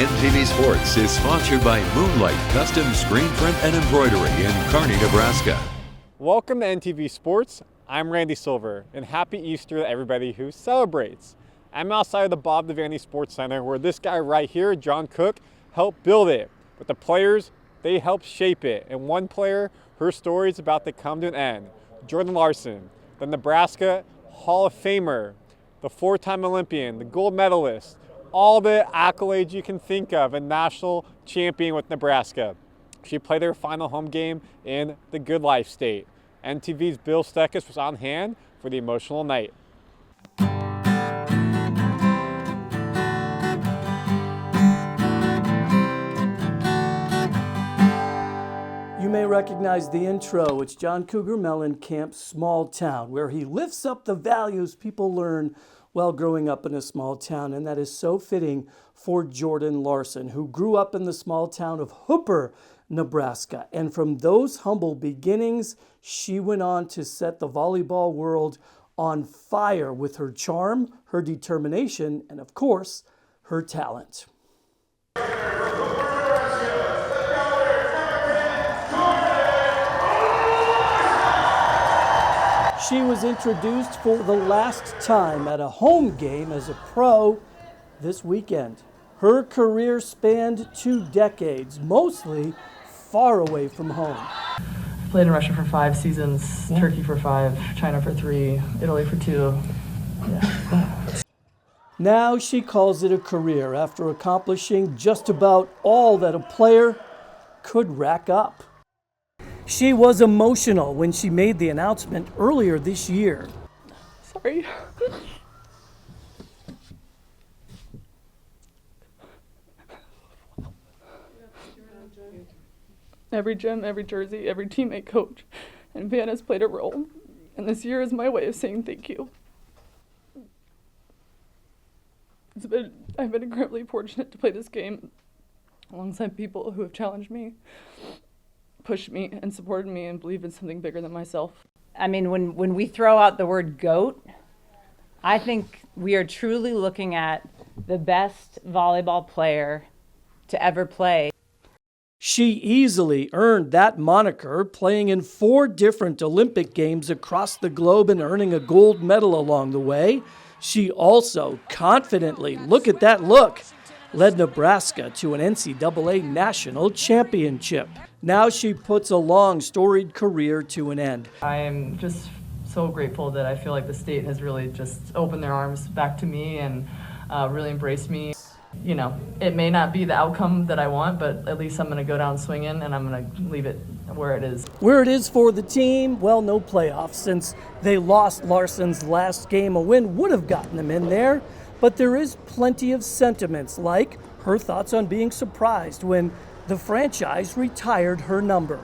NTV Sports is sponsored by Moonlight Custom Screen Print and Embroidery in Kearney, Nebraska. Welcome to NTV Sports. I'm Randy Silver, and happy Easter to everybody who celebrates. I'm outside of the Bob Devaney Sports Center where this guy right here, John Cook, helped build it. But the players, they helped shape it. And one player, her story is about to come to an end. Jordan Larson, the Nebraska Hall of Famer, the four-time Olympian, the gold medalist, all the accolades you can think of, a national champion with Nebraska. She played her final home game in the Good Life State. NTV's Bill Steckis was on hand for the emotional night. You may recognize the intro. It's John Cougar Mellencamp's Small Town, where he lifts up the values people learn while growing up in a small town. And that is so fitting for Jordan Larson, who grew up in the small town of Hooper, Nebraska. And from those humble beginnings, she went on to set the volleyball world on fire with her charm, her determination, and of course, her talent. She was introduced for the last time at a home game as a pro this weekend. Her career spanned 2 decades, mostly far away from home. Played in Russia for 5 seasons, Turkey for 5, China for 3, Italy for 2. Yeah. Now she calls it a career after accomplishing just about all that a player could rack up. She was emotional when she made the announcement earlier this year. Sorry. Every gym, every jersey, every teammate, coach, and fan has played a role. And this year is my way of saying thank you. I've been incredibly fortunate to play this game alongside people who have challenged me, pushed me, and supported me, and believed in something bigger than myself. I mean, when we throw out the word GOAT, I think we are truly looking at the best volleyball player to ever play. She easily earned that moniker, playing in 4 different Olympic games across the globe and earning a gold medal along the way. She also confidently, look at that look, led Nebraska to an NCAA national championship. Now she puts a long, storied career to an end. I am just so grateful that I feel like the state has really just opened their arms back to me and really embraced me. You know, it may not be the outcome that I want, but at least I'm going to go down swinging, and I'm going to leave it where it is. Where it is for the team, well, no playoffs, since they lost Larson's last game. A win would have gotten them in there, but there is plenty of sentiments, like her thoughts on being surprised when the franchise retired her number.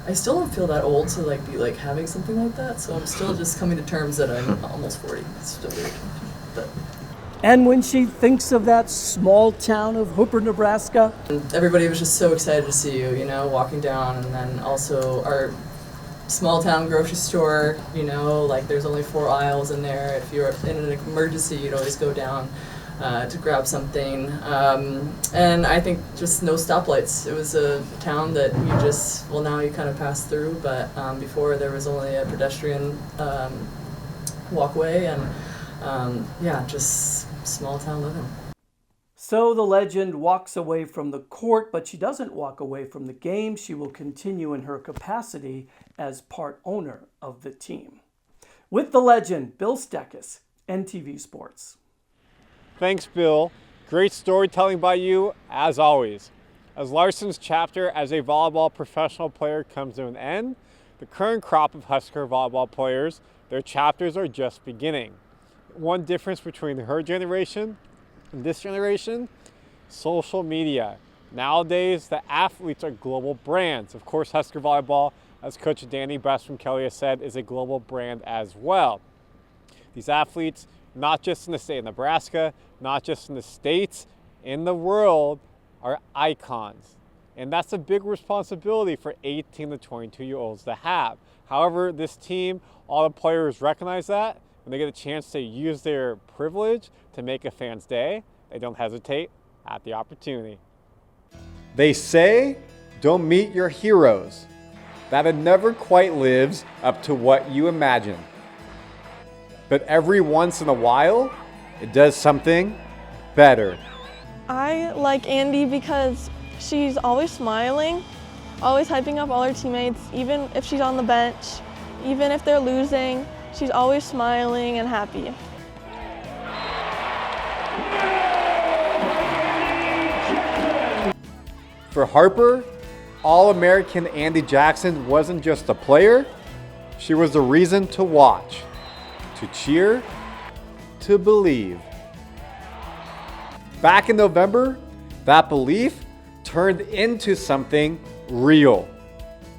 I still don't feel that old to be having something like that, so I'm still just coming to terms that I'm almost 40. It's still weird, but. And when she thinks of that small town of Hooper, Nebraska, everybody was just so excited to see you, walking down, and then also our small town grocery store, there's only 4 aisles in there. If you're in an emergency, you'd always go down to grab something. And I think just no stoplights. It was a town that now you kind of pass through, but before there was only a pedestrian walkway, and just small town living. So the legend walks away from the court, but she doesn't walk away from the game. She will continue in her capacity as part owner of the team. With the legend, Bill Steckis, NTV Sports. Thanks, Bill. Great storytelling by you, as always. As Larson's chapter as a volleyball professional player comes to an end, the current crop of Husker volleyball players, their chapters are just beginning. One difference between her generation and this generation, social media. Nowadays, the athletes are global brands. Of course, Husker Volleyball, as Coach Danny Bussboom-Kelly has said, is a global brand as well. These athletes, not just in the state of Nebraska, not just in the States, in the world, are icons. And that's a big responsibility for 18 to 22-year-olds to have. However, this team, all the players recognize that. When they get a chance to use their privilege to make a fan's day, they don't hesitate at the opportunity. They say, don't meet your heroes, that it never quite lives up to what you imagine. But every once in a while, it does something better. I like Andy because she's always smiling, always hyping up all her teammates, even if she's on the bench, even if they're losing, she's always smiling and happy. For Harper, All-American Andy Jackson wasn't just a player, she was the reason to watch, to cheer, to believe. Back in November, that belief turned into something real.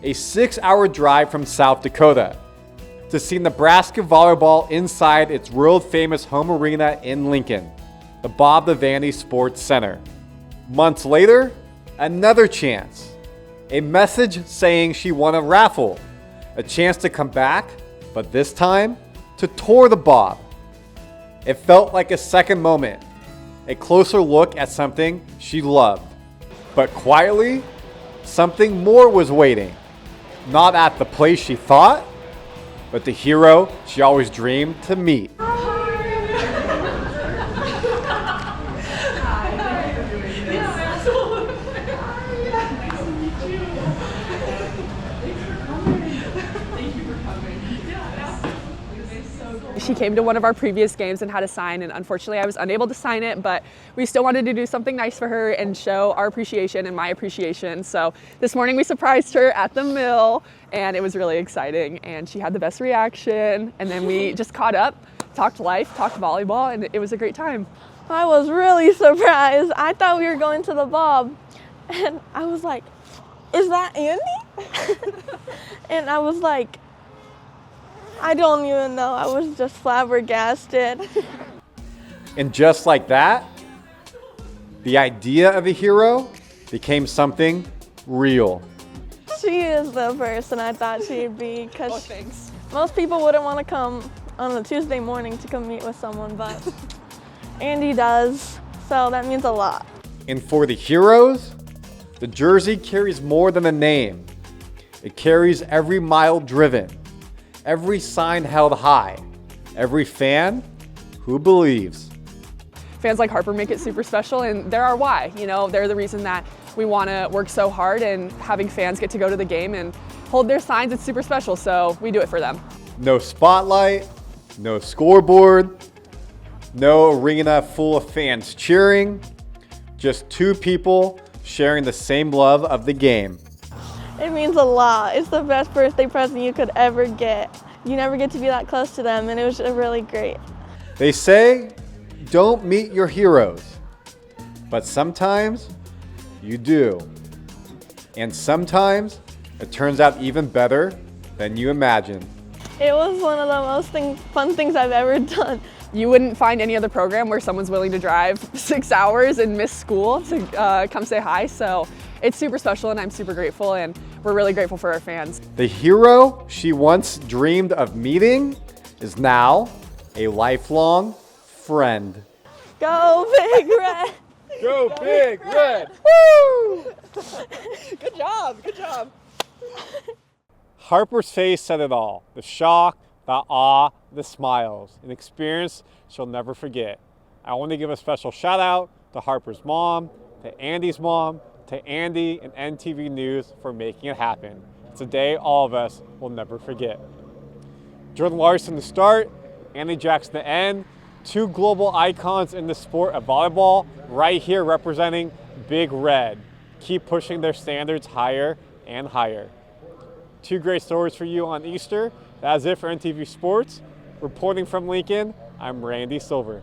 A 6-hour drive from South Dakota to see Nebraska Volleyball inside its world-famous home arena in Lincoln, the Bob Devaney Sports Center. Months later, another chance. A message saying she won a raffle. A chance to come back, but this time, to tour the Bob. It felt like a second moment. A closer look at something she loved. But quietly, something more was waiting. Not at the place she thought, but the hero she always dreamed to meet. She came to one of our previous games and had a sign, and unfortunately I was unable to sign it, but we still wanted to do something nice for her and show our appreciation and my appreciation. So this morning we surprised her at the mill, and it was really exciting, and she had the best reaction, and then we just caught up, talked life, talked volleyball, and it was a great time. I was really surprised. I thought we were going to the Bob, and I was like, is that Andy? And I was like, I don't even know. I was just flabbergasted. And just like that, the idea of a hero became something real. She is the person I thought she'd be, because most people wouldn't want to come on a Tuesday morning to come meet with someone, but Andy does, so that means a lot. And for the heroes, the jersey carries more than a name. It carries every mile driven, every sign held high, every fan who believes. Fans like Harper make it super special, and they're our why. You know, they're the reason that we want to work so hard, and having fans get to go to the game and hold their signs, it's super special, so we do it for them. No spotlight, no scoreboard, no arena full of fans cheering, just two people sharing the same love of the game. It means a lot. It's the best birthday present you could ever get. You never get to be that close to them, and it was really great. They say, don't meet your heroes, but sometimes you do. And sometimes it turns out even better than you imagined. It was one of the most fun things I've ever done. You wouldn't find any other program where someone's willing to drive 6 hours and miss school to come say hi, so it's super special, and I'm super grateful, and we're really grateful for our fans. The hero she once dreamed of meeting is now a lifelong friend. Go Big Red! Go Big Red! Woo! Good job, good job. Harper's face said it all. The shock, the awe, the smiles. An experience she'll never forget. I want to give a special shout out to Harper's mom, to Andy's mom, to Andy and NTV News for making it happen. It's a day all of us will never forget. Jordan Larson to start, Andy Jackson to end. Two global icons in the sport of volleyball right here representing Big Red. Keep pushing their standards higher and higher. Two great stories for you on Easter. That's it for NTV Sports. Reporting from Lincoln, I'm Randy Silver.